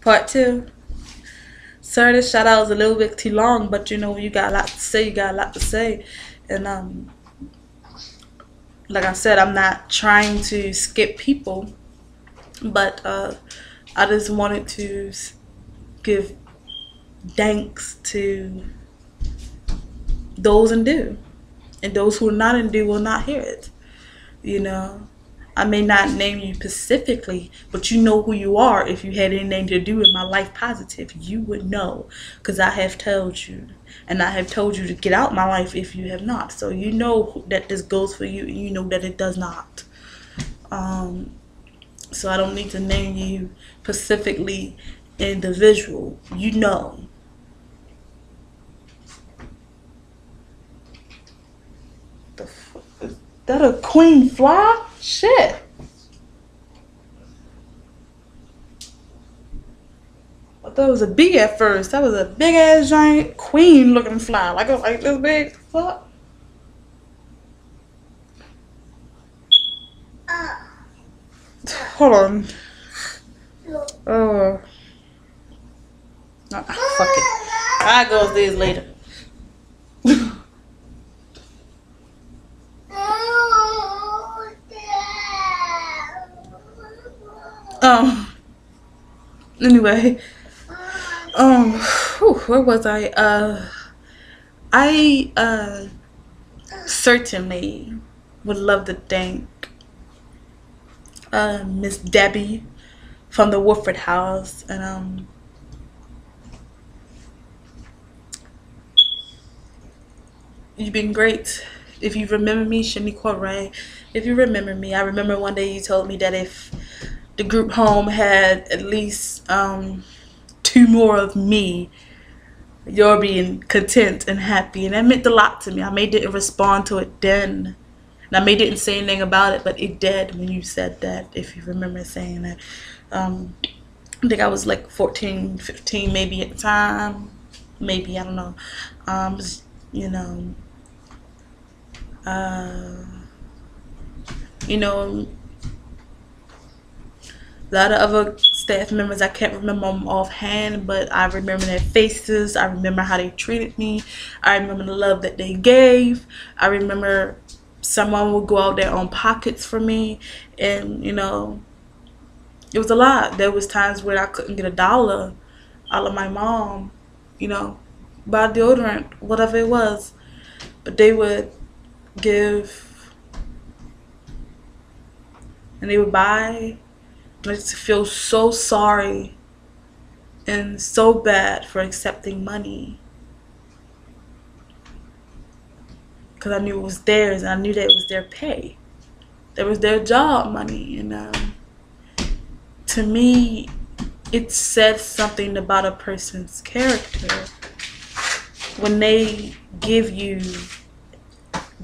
Part two. Sorry, this shout out was a little bit too long, but you know, you got a lot to say. You got a lot to say, and like I said, I'm not trying to skip people, but I just wanted to give thanks to those in do, and those who are not in do will not hear it. You know, I may not name you specifically, but you know who you are. If you had anything to do with my life positive, you would know, because I have told you, and I have told you to get out my life if you have not. So you know that this goes for you, and you know that it does not. So I don't need to name you specifically individual. You know. The fuck is that, a queen fly? Shit. I thought it was a bee at first. That was a big ass giant queen looking fly. Like this big. Fuck. Hold on. Oh. Fuck it. I'll go upstairs later. Anyway, where was I? I certainly would love to thank Miss Debbie from the Woodford House, and you've been great. If you remember me, Shaniqua Ray, if you remember me, I remember one day you told me that if the group home had at least 2 more of me, you're being content and happy, and that meant a lot to me. I may didn't respond to it then, and I may didn't say anything about it, but it did when you said that, if you remember saying that. I think I was like 14, 15 maybe at the time, maybe, I don't know. You know, you know, a lot of other staff members, I can't remember them offhand, but I remember their faces. I remember how they treated me. I remember the love that they gave. I remember someone would go out their own pockets for me, and you know, it was a lot. There was times where I couldn't get $1 out of my mom, you know, buy deodorant, whatever it was, but they would give, and they would buy. I just feel so sorry and so bad for accepting money, because I knew it was theirs, and I knew that it was their pay. That was their job money, and to me, it said something about a person's character when they give you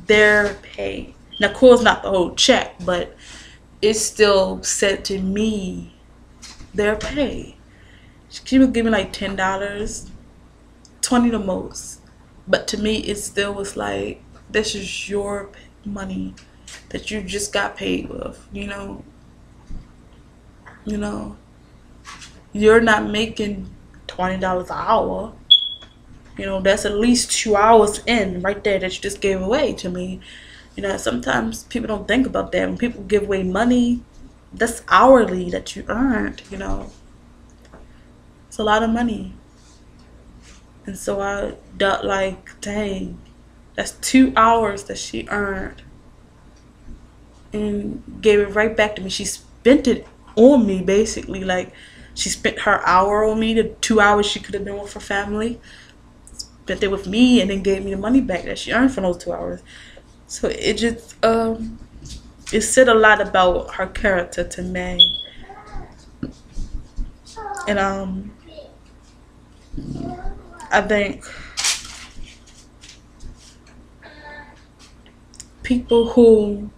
their pay. Now, of course, not the whole check, but it still said to me their pay. She would give me like $10, 20 the most, but to me it still was like, this is your money that you just got paid with, you know. You're not making $20 an hour. You know, that's at least 2 hours in right there that you just gave away to me. You know, sometimes people don't think about that. When people give away money, that's hourly that you earned, you know. It's a lot of money. And so I thought, like, dang, that's 2 hours that she earned and gave it right back to me. She spent it on me, basically. Like, she spent her hour on me, the 2 hours she could have been with her family. Spent it with me, and then gave me the money back that she earned for those 2 hours. So it just, it said a lot about her character to me. And I think people who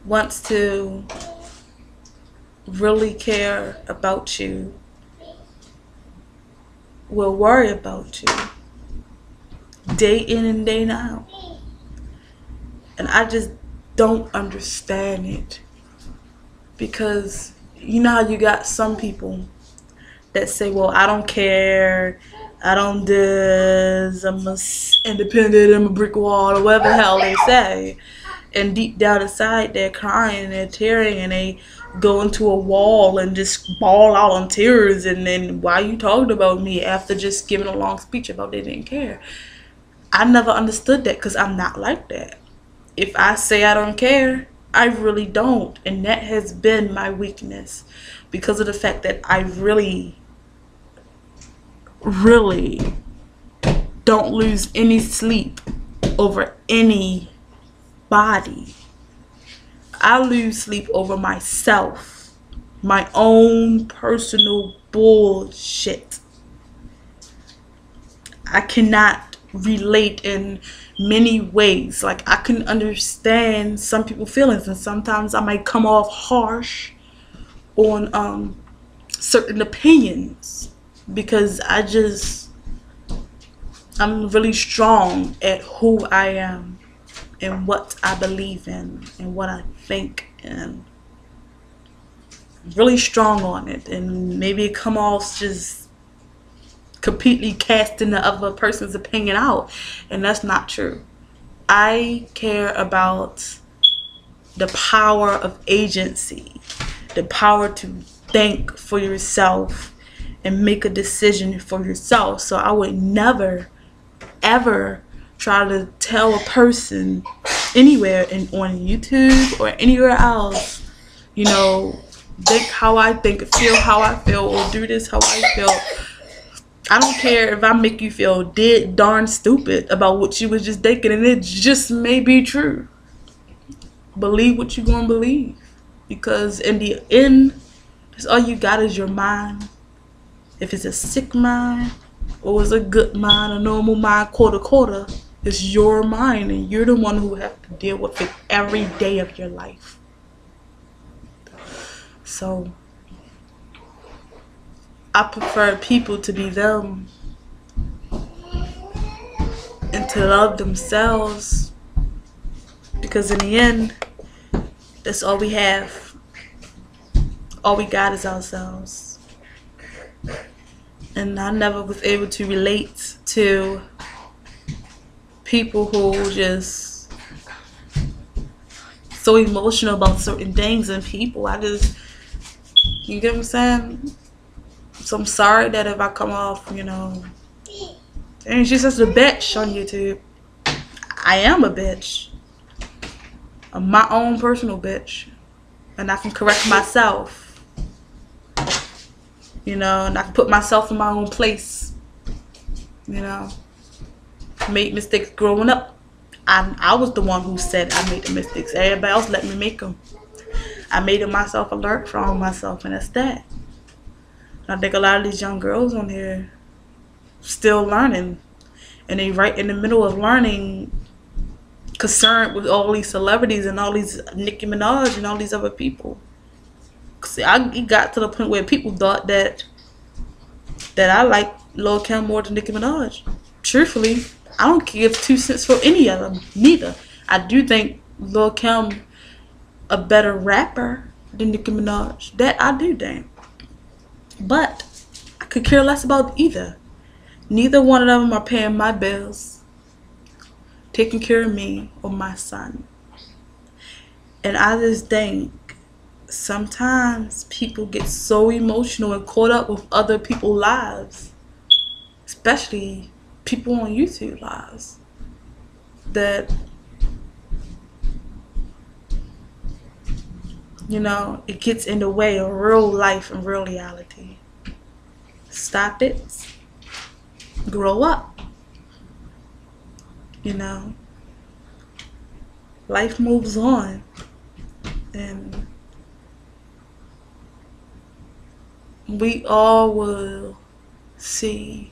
wants to really care about you will worry about you day in and day out. And I just don't understand it, because you know how you got some people that say, well, I don't care, I don't this, I'm independent, I'm a brick wall, or whatever the hell they say. And deep down inside, they're crying, they're tearing, and they go into a wall and just bawl out in tears. And then, why you talking about me after just giving a long speech about they didn't care? I never understood that because I'm not like that. If I say I don't care, I really don't. And that has been my weakness because of the fact that I really don't lose any sleep over any body. I lose sleep over myself, my own personal bullshit. I cannot relate in many ways. Like, I can understand some people's feelings, and sometimes I might come off harsh on certain opinions because I'm really strong at who I am and what I believe in and what I think, and really strong on it. And maybe it come off just completely casting the other person's opinion out, and that's not true. I care about the power of agency, the power to think for yourself and make a decision for yourself. So I would never ever try to tell a person anywhere on YouTube or anywhere else, you know, think how I think, feel how I feel, or do this how I feel. I don't care if I make you feel dead darn stupid about what you was just thinking, and it just may be true. Believe what you're gonna believe, because in the end, that's all you got is your mind. If it's a sick mind or it's a good mind, a normal mind, quarter, it's your mind, and you're the one who have to deal with it every day of your life. So I prefer people to be them and to love themselves, because in the end, that's all we have. All we got is ourselves. And I never was able to relate to people who just so emotional about certain things and people. You get what I'm saying? So I'm sorry that if I come off, you know, and she's just a bitch on YouTube. I am a bitch. I'm my own personal bitch. And I can correct myself. You know, and I can put myself in my own place. You know, made mistakes growing up. I was the one who said I made the mistakes. Everybody else let me make them. I made it myself. I learned from myself, and that's that. And I think a lot of these young girls on here still learning, and they right in the middle of learning, concerned with all these celebrities and all these Nicki Minaj and all these other people. See, it got to the point where people thought that I like Lil' Kim more than Nicki Minaj. Truthfully, I don't give 2 cents for any of them, neither. I do think Lil' Kim a better rapper than Nicki Minaj. That I do think. But I could care less about either. Neither one of them are paying my bills, taking care of me or my son. And I just think sometimes people get so emotional and caught up with other people's lives, especially people on YouTube lives, that, you know, it gets in the way of real life and real reality. Stop it. Grow up. You know, life moves on, and we all will see.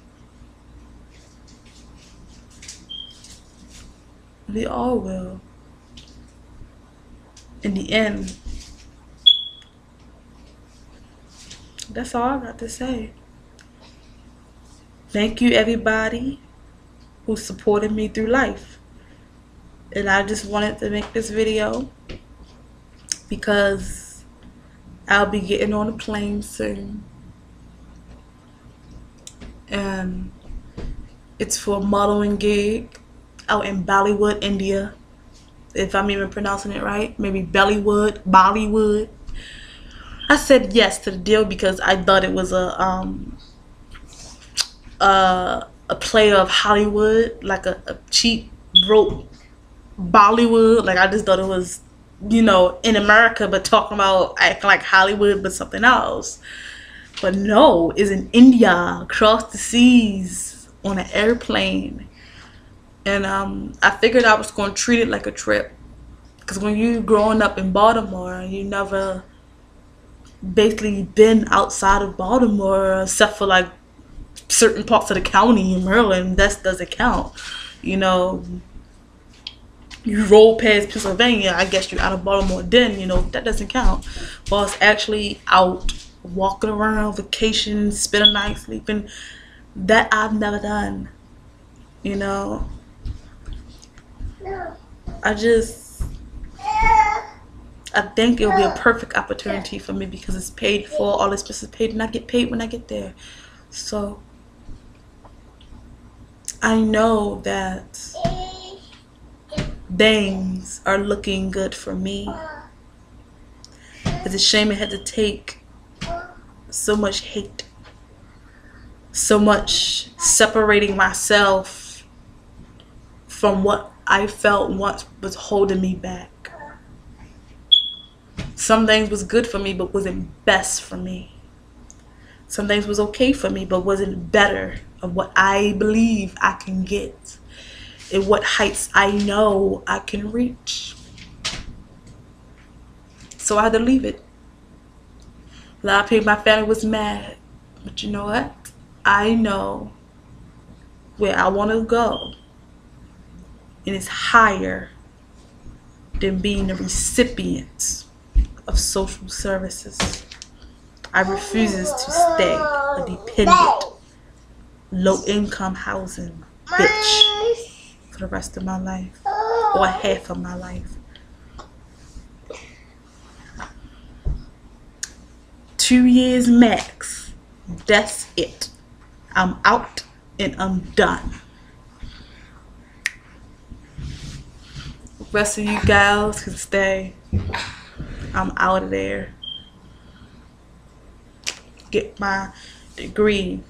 We all will. In the end. That's all I got to say. Thank you, everybody who supported me through life. And I just wanted to make this video because I'll be getting on a plane soon. And it's for a modeling gig out in Bollywood, India. If I'm even pronouncing it right. Maybe Bollywood. I said yes to the deal because I thought it was a play of Hollywood, like a cheap, broke Bollywood. Like, I just thought it was, in America, but talking about acting like Hollywood, but something else. But no, it's in India, across the seas, on an airplane. And I figured I was going to treat it like a trip. Because when you growing up in Baltimore, you never basically been outside of Baltimore except for like certain parts of the county in Maryland. That doesn't count. You roll past Pennsylvania, I guess you're out of Baltimore then, that doesn't count. Well, it's actually out walking around, vacation, spend a night sleeping. That I've never done. I think it'll be a perfect opportunity for me because it's paid for, all expenses paid, and I get paid when I get there. So I know that things are looking good for me. It's a shame it had to take so much hate, so much separating myself from what I felt once was holding me back. Some things was good for me but wasn't best for me. Some things was okay for me but wasn't better of what I believe I can get and what heights I know I can reach. So I had to leave it. A lot of people in my family was mad, but you know what? I know where I want to go, and it's higher than being a recipient of social services. I refuses to stay a dependent, low-income housing bitch for the rest of my life, or half of my life. 2 years max. That's it. I'm out and I'm done. The rest of you gals can stay. I'm out of there. Get my degree.